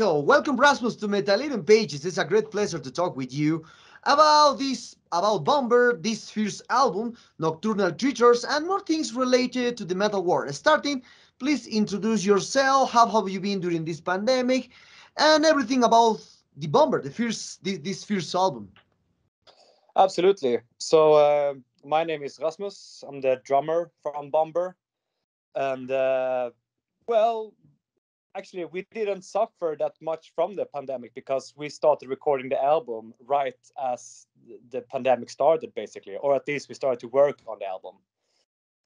So, welcome Rasmus to Metallic Pages. It's a great pleasure to talk with you about about Bomber, this first album, Nocturnal Creatures, and more things related to the metal world. Starting, please introduce yourself. How have you been during this pandemic, and everything about the Bomber, this first album. Absolutely. So my name is Rasmus. I'm the drummer from Bomber, and well, actually, we didn't suffer that much from the pandemic because we started recording the album right as the pandemic started, basically, or at least we started to work on the album.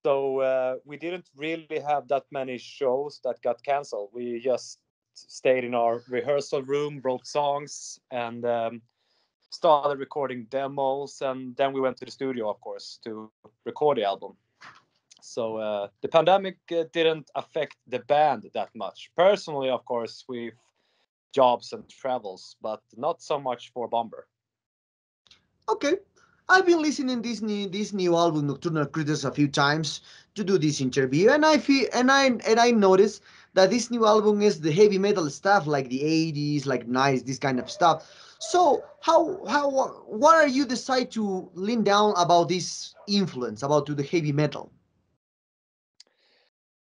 So we didn't really have that many shows that got canceled. We just stayed in our rehearsal room, wrote songs, and started recording demos, and then we went to the studio, of course, to record the album. So the pandemic didn't affect the band that much. Personally, of course, we've jobs and travels, but not so much for Bomber. Okay. I've been listening this new album Nocturnal Critters a few times to do this interview, and I noticed that this new album is the heavy metal stuff like the 80s, like nice this kind of stuff. So how what are you decide to lean down about this influence about to the heavy metal?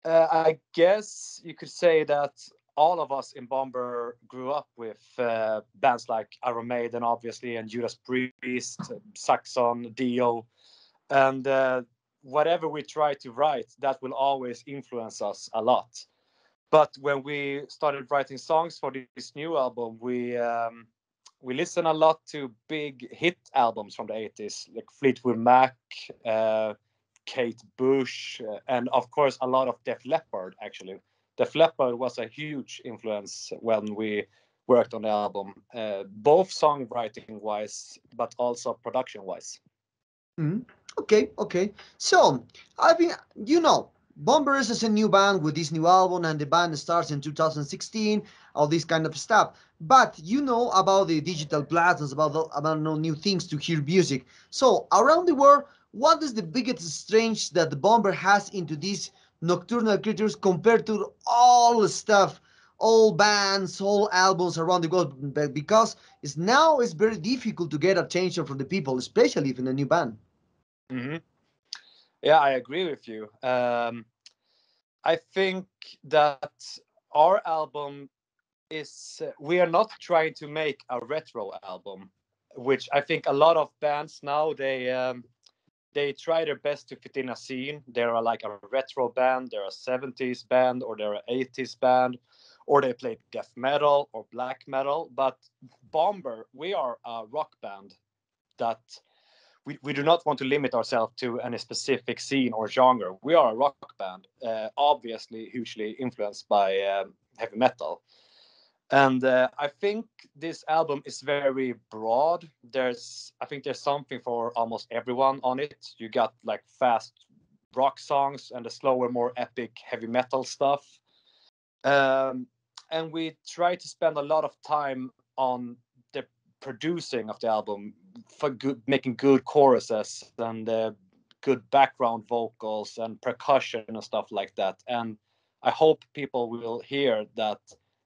I guess you could say that all of us in Bomber grew up with bands like Iron Maiden, obviously, and Judas Priest, Saxon, Dio, and whatever we try to write, that will always influence us a lot. But when we started writing songs for this new album, we listen a lot to big hit albums from the 80s, like Fleetwood Mac, uh, Kate Bush, and of course a lot of Def Leppard. Actually, Def Leppard was a huge influence when we worked on the album, both songwriting wise, but also production wise. Mhm. Okay, okay. So, I think you know, Bombers is a new band with this new album, and the band starts in 2016. All this kind of stuff. But you know about the digital platforms, about no new things to hear music. So, around the world, what is the biggest strange that the Bomber has into these nocturnal creatures compared to all the stuff, all bands, all albums around the world? Because it's very difficult to get attention from the people, especially if in a new band. Hmm. Yeah, I agree with you. I think that our album is we are not trying to make a retro album, which I think a lot of bands now they try their best to fit in a scene. They're like a retro band, they're a 70s band, or they're an 80s band, or they play death metal or black metal. But Bomber, we are a rock band that we do not want to limit ourselves to any specific scene or genre. We are a rock band, obviously hugely influenced by heavy metal. And I think this album is very broad. I think there's something for almost everyone on it. You got like fast rock songs and the slower, more epic heavy metal stuff. Um, and we try to spend a lot of time on the producing of the album, for making good choruses and good background vocals and percussion and stuff like that. And I hope people will hear that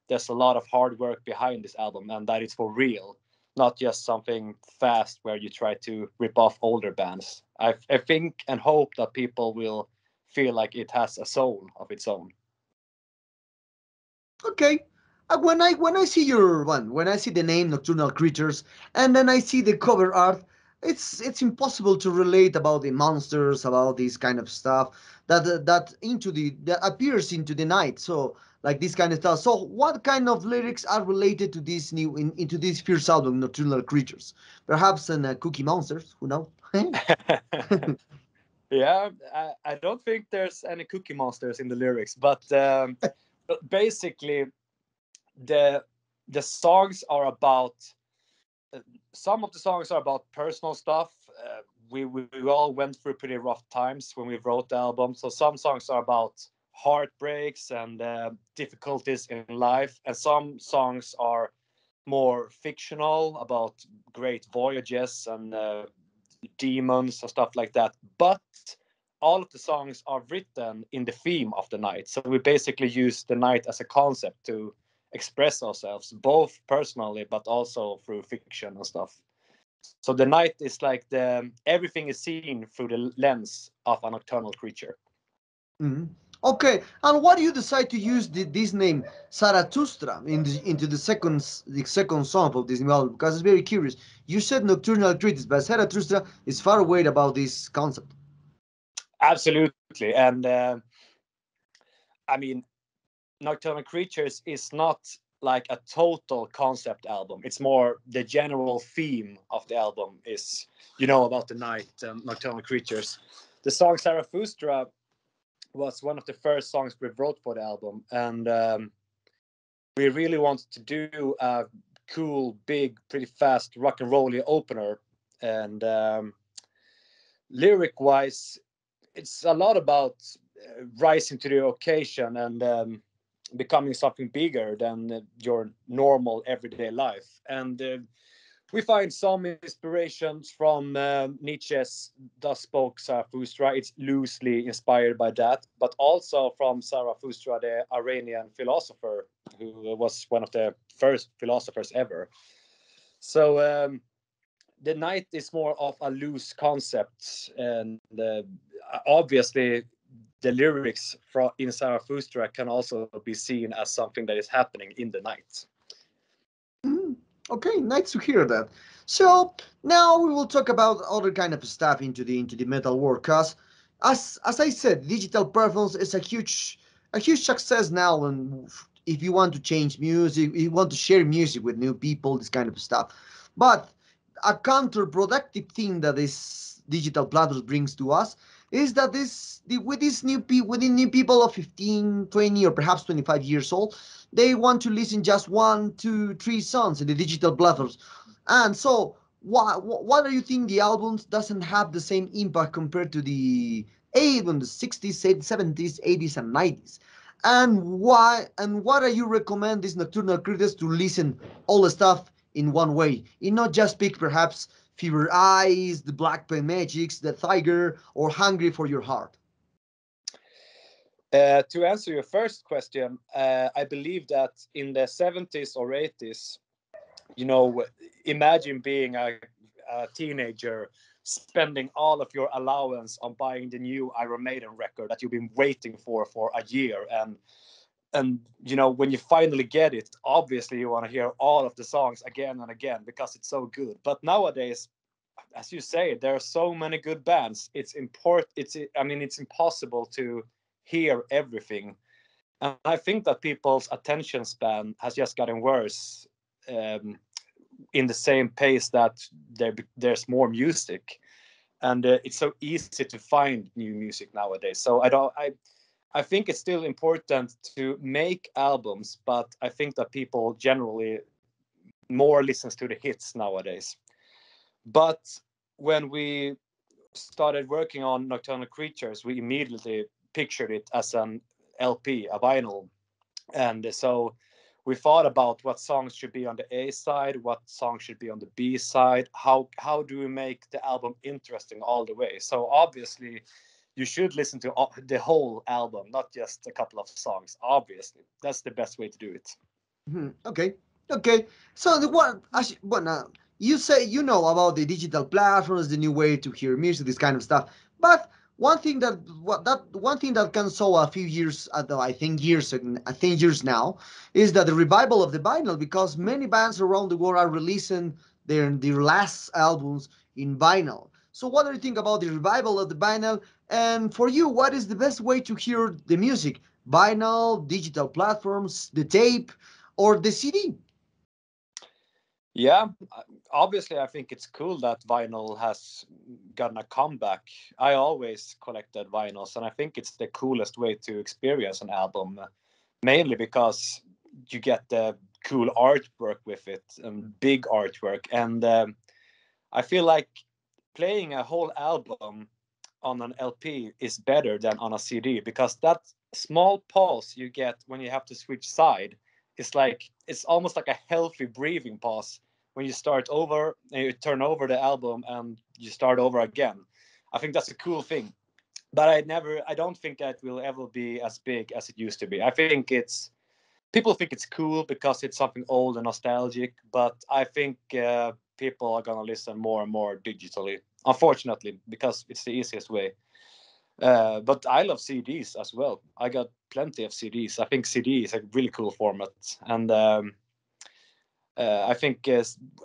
there's a lot of hard work behind this album and that it's for real, not just something fast where you try to rip off older bands. I think and hope that people will feel like it has a soul of its own. Okay. When I see your one, when I see the name Nocturnal Creatures, and then I see the cover art, it's impossible to relate about the monsters, about this kind of stuff that appears into the night. So like this kind of stuff. So what kind of lyrics are related to this into this first album, Nocturnal Creatures? Perhaps Cookie Monsters. Who knows? Yeah, I don't think there's any Cookie Monsters in the lyrics, but basically the the songs are about some of the songs are about personal stuff. We all went through pretty rough times when we wrote the album, so some songs are about heartbreaks and difficulties in life, and some songs are more fictional about great voyages and demons and stuff like that. But all of the songs are written in the theme of the night. So we basically use the night as a concept to express ourselves, both personally but also through fiction and stuff. So the night is like the everything is seen through the lens of a nocturnal creature. Mhm. Okay, and why do you decide to use this name Zarathustra into the second song of this new album? Because it's very curious. You said nocturnal critics, but Zarathustra is far away about this concept. Absolutely, and I mean, Nocturnal Creatures is not like a total concept album. It's more the general theme of the album is, about the night and Nocturnal Creatures. The song Zarathustra was one of the first songs we wrote for the album, and we really wanted to do a cool, big, pretty fast rock and rolly opener. And lyric wise, it's a lot about rising to the occasion and becoming something bigger than your normal everyday life. And we find some inspirations from Nietzsche's Thus Spoke Zarathustra. It's loosely inspired by that, but also from Zarathustra, the Iranian philosopher, who was one of the first philosophers ever. So the night is more of a loose concept, and obviously the lyrics in Zarathustra can also be seen as something that is happening in the night. Mhm. Okay, nice to hear that. So now we will talk about other kind of stuff into the metal world. Cause as I said, digital performance is a huge success now. And if you want to change music, you want to share music with new people, this kind of stuff. But a counterproductive thing that this digital platforms brings to us is that with these within new people of 15, 20, or perhaps 25 years old, they want to listen just one, two, three songs in the digital platforms. And so, why do you think the albums doesn't have the same impact compared to the 60s, 70s, 80s, and 90s? And why? And why do you recommend these nocturnal critics to listen all the stuff in one way, and not just pick perhaps Fever Eyes, the Black Pen Magics, the Tiger, or Hungry for Your Heart? To answer your first question, I believe that in the 70s or 80s, imagine being a teenager spending all of your allowance on buying the new Iron Maiden record that you've been waiting for a year, and when you finally get it, obviously you want to hear all of the songs again and again because it's so good. But nowadays, as you say, there are so many good bands. It's impossible to hear everything, and I think that people's attention span has just gotten worse, um, in the same pace that there's more music, and it's so easy to find new music nowadays. So I think it's still important to make albums, but I think that people generally more listens to the hits nowadays. But when we started working on Nocturnal Creatures, we immediately pictured it as an LP, a vinyl. And so we thought about what songs should be on the A side, what songs should be on the B side, how do we make the album interesting all the way. So obviously you should listen to the whole album, not just a couple of songs. Obviously, that's the best way to do it. Mhm. Okay, okay. So the one, well, now you say you know about the digital platforms, the new way to hear music, this kind of stuff. But one thing that can show a few years, I think years now, is that the revival of the vinyl, because many bands around the world are releasing their last albums in vinyl. So what do you think about the revival of the vinyl? And for you, what is the best way to hear the music? Vinyl, digital platforms, the tape, or the CD? Yeah, obviously, I think it's cool that vinyl has gotten a comeback. I always collected vinyls, and I think it's the coolest way to experience an album, mainly because you get the cool artwork with it and big artwork. And I feel like playing a whole album on an LP is better than on a CD because that small pause you get when you have to switch side is like it's almost like a healthy breathing pause when you start over and you turn over the album and you start over again. I think that's a cool thing. But I don't think that will ever be as big as it used to be. I think people think it's cool because it's something old and nostalgic, but I think people are gonna listen more and more digitally. Unfortunately, because it's the easiest way. But I love CDs as well. I got plenty of CDs. I think CD is a really cool format, and I think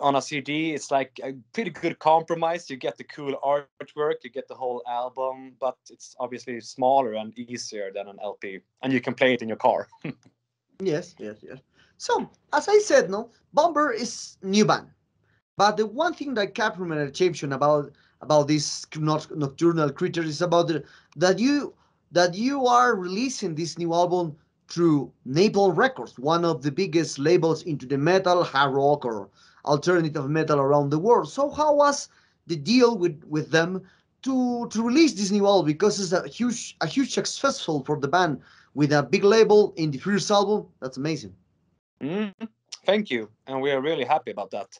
on a CD it's like a pretty good compromise. You get the cool artwork, you get the whole album, but it's obviously smaller and easier than an LP, and you can play it in your car. Yes, yes, yes. So, as I said, no, Bomber is new band. But the one thing that kept my attention about this nocturnal creature is about that you are releasing this new album through Napalm Records, one of the biggest labels into the metal, hard rock, or alternative metal around the world. So how was the deal with them to release this new album? Because it's a huge successful for the band with a big label in the first album. That's amazing. Mm, thank you, and we are really happy about that.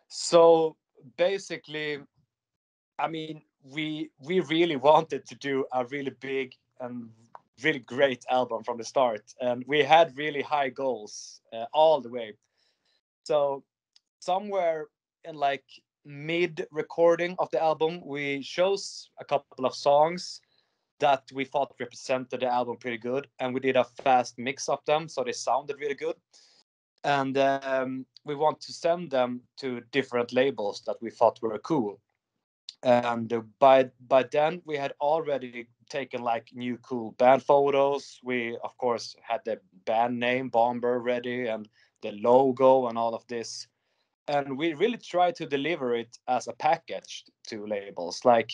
So basically, I mean, we really wanted to do a really big and really great album from the start, and we had really high goals all the way. So somewhere in like mid recording of the album, we chose a couple of songs that we thought represented the album pretty good, and we did a fast mix of them, so they sounded really good. And we want to send them to different labels that we thought were cool. And by then we had already taken like new cool band photos. We of course had the band name Bomber ready and the logo and all of this, and we really tried to deliver it as a package to labels. Like,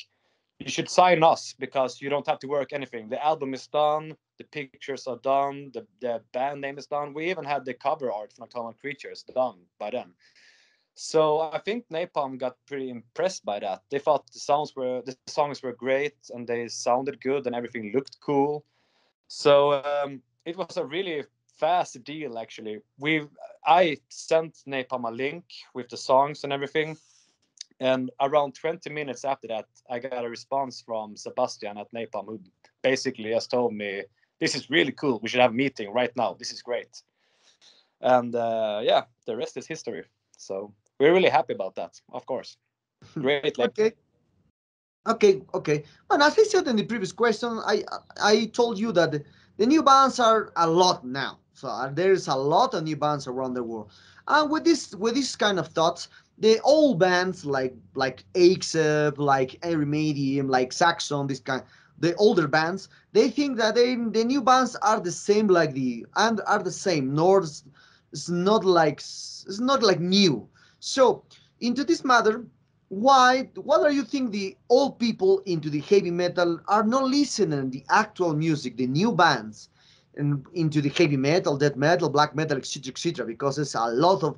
you should sign us because you don't have to work anything. The album is done, the pictures are done, the band name is done. We even had the cover art for Nocturnal Creatures done by then. So I think Napalm got pretty impressed by that. They thought the songs were great and they sounded good and everything looked cool. So it was a really fast deal actually. I sent Napalm a link with the songs and everything, and around 20 minutes after that, I got a response from Sebastian at Napalm, who basically has told me, "This is really cool. We should have a meeting right now. This is great." And yeah, the rest is history. So we're really happy about that, of course. Great label. Okay. Okay. And as I said in the previous question, I told you that the new bands are a lot now. So there's a lot of new bands around the world. And with this kind of thoughts, the old bands like Akesep, like Medium, like Saxon, the older bands, they think that the new bands are the same like the and are the same. Nor it's not like new. So into this matter, what do you think the old people into the heavy metal are not listening the actual music, the new bands, and into the heavy metal, death metal, black metal, etc., etc. Because there's a lot of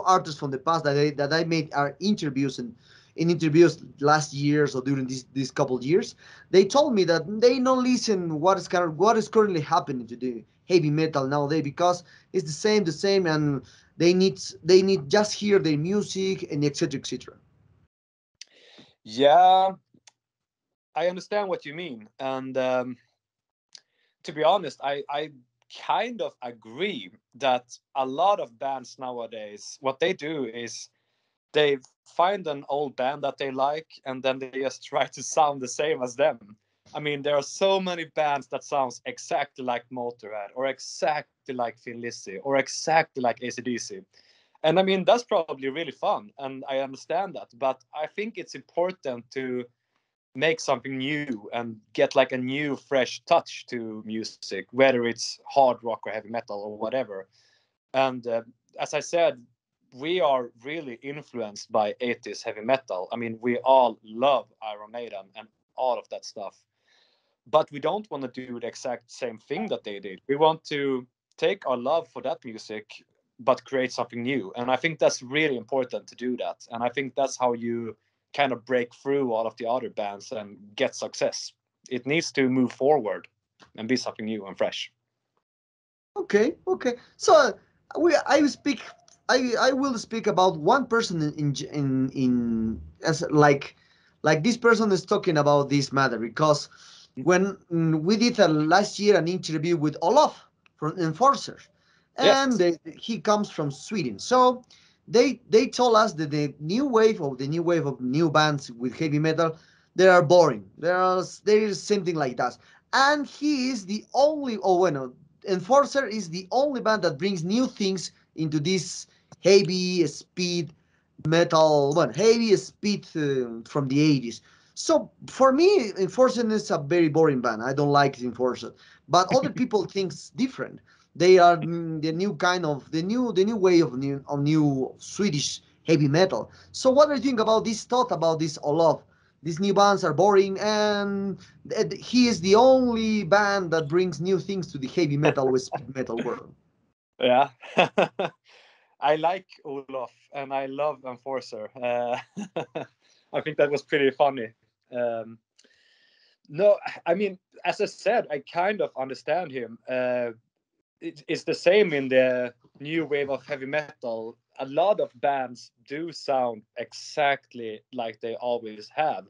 artists from the past that I made our interviews and in interviews last years or during these couple of years, they told me that they don't listen what is currently happening to the heavy metal nowadays because it's the same, and they need just hear their music and etc., etc. Yeah, I understand what you mean. And to be honest, I kind of agree that a lot of bands nowadays, what they do is they find an old band that they like and then they just try to sound the same as them. I mean, there are so many bands that sounds exactly like Motorhead or exactly like Thin Lizzy or exactly like AC/DC. And I mean, that's probably really fun and I understand that, but I think it's important to make something new and get like a new fresh touch to music, whether it's hard rock or heavy metal or whatever. And as I said, we are really influenced by 80s heavy metal. I mean, we all love Iron Maiden and all of that stuff. But we don't want to do the exact same thing that they did. We want to take our love for that music, but create something new. And I think that's really important to do that. And I think that's how you kind of break through all of the other bands and get success. It needs to move forward and be something new and fresh. Okay. So I will speak. I will speak about one person in as like this person is talking about this matter because when we did last year an interview with Olaf from Enforcer, and Yes. he comes from Sweden. So they told us that the new wave of new bands with heavy metal, they are boring. There is something like that, and he is the only. Oh, bueno, Enforcer is the only band that brings new things into this heavy speed metal, well, heavy speed from the 80s. So for me, Enforcer is a very boring band. I don't like Enforcer, but other people thinks different. They are the new kind of the new way of new Swedish heavy metal. So what do you think about this thought about this Olof? These new bands are boring, and he is the only band that brings new things to the heavy metal or speed metal world. Yeah. I like Olof and I love Enforcer. I think that was pretty funny. Um, no, I mean, as I said, I kind of understand him. It's the same in the new wave of heavy metal. A lot of bands do sound exactly like they always have.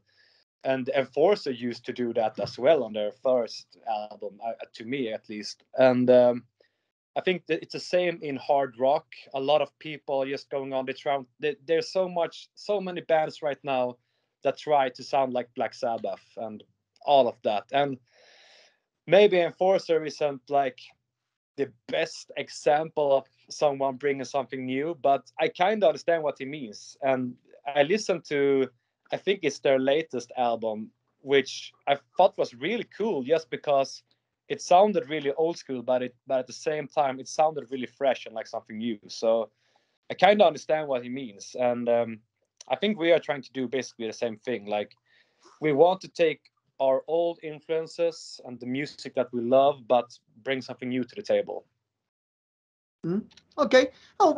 And Enforcer used to do that as well on their first album, to me at least. And I think that it's the same in hard rock. A lot of people are just going on the trend. There's so many bands right now that try to sound like Black Sabbath and all of that. And maybe Enforcer isn't like the best example of someone bringing something new, but I kind of understand what he means. And I listened to, I think it's their latest album, which I thought was really cool just because it sounded really old school, but at the same time, it sounded really fresh and like something new. So I kind of understand what he means. And I think we are trying to do basically the same thing. Like, we want to take our old influences and the music that we love, but bring something new to the table. Mm. Okay. Oh,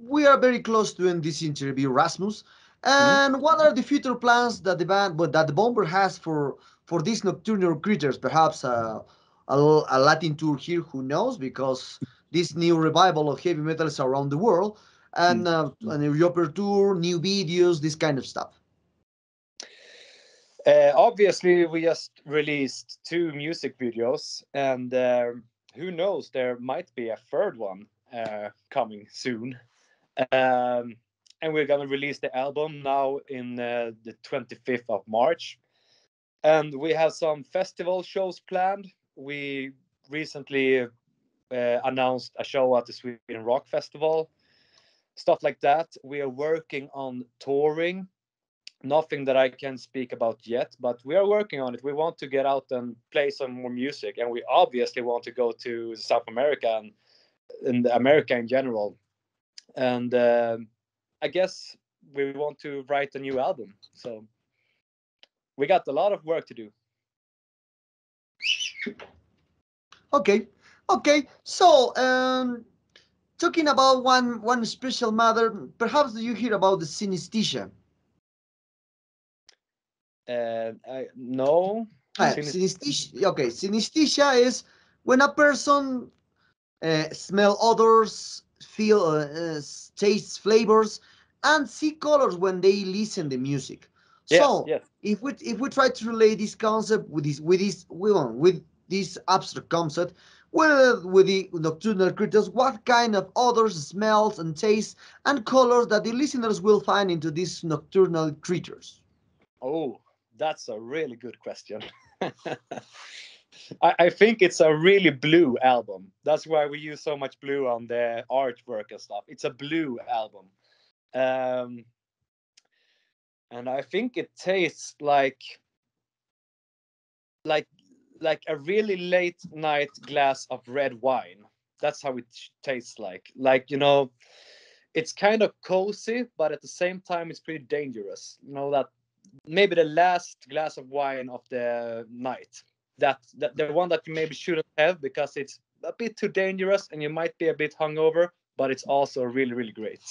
we are very close to end this interview, Rasmus. Mhm. And what are the future plans that the band, but that the Bomber has for these nocturnal creatures? Perhaps a Latin tour here. Who knows? Because this new revival of heavy metal is around the world, and an European tour, new videos, this kind of stuff. Obviously, we just released two music videos, and who knows, there might be a third one coming soon. Um, and we're gonna release the album now in the 25th of March. And we have some festival shows planned. We recently announced a show at the Sweden Rock Festival, stuff like that. We are working on touring. Nothing that I can speak about yet, but we are working on it. We want to get out and play some more music, and we obviously want to go to South America and America in general. And I guess we want to write a new album. So we got a lot of work to do. Okay. Okay. So talking about one special matter, perhaps you hear about the synesthesia. No, Synesthesia. Okay, synesthesia is when a person smell odors, feel tastes flavors, and see colors when they listen the music. yes, So yes. if we try to relate this concept with this abstract concept, with the nocturnal creatures, what kind of odors, smells, and tastes and colors that the listeners will find into these nocturnal creatures? Oh, that's a really good question. I think it's a really blue album. That's why we use so much blue on the artwork and stuff. It's a blue album. Um, and I think it tastes like like a really late night glass of red wine. That's how it tastes like. Like, it's kind of cozy, but at the same time it's pretty dangerous. That maybe the last glass of wine of the night. That the one that you maybe shouldn't have because it's a bit too dangerous and you might be a bit hungover, but it's also really, really great.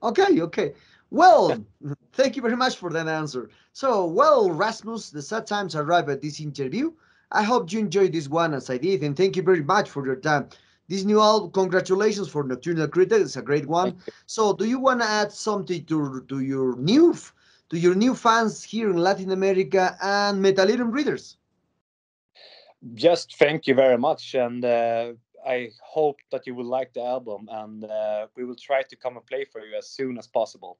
Okay, okay. Well, thank you very much for that answer. So, well, Rasmus, the sad times arrived at this interview. I hope you enjoyed this one as I did, and thank you very much for your time. This new album, congratulations for Nocturnal Critic. It's a great Thank one. you. So, do you want to add something to your new fans here in Latin America and Metallerium readers? Just thank you very much, and I hope that you will like the album, and we will try to come and play for you as soon as possible.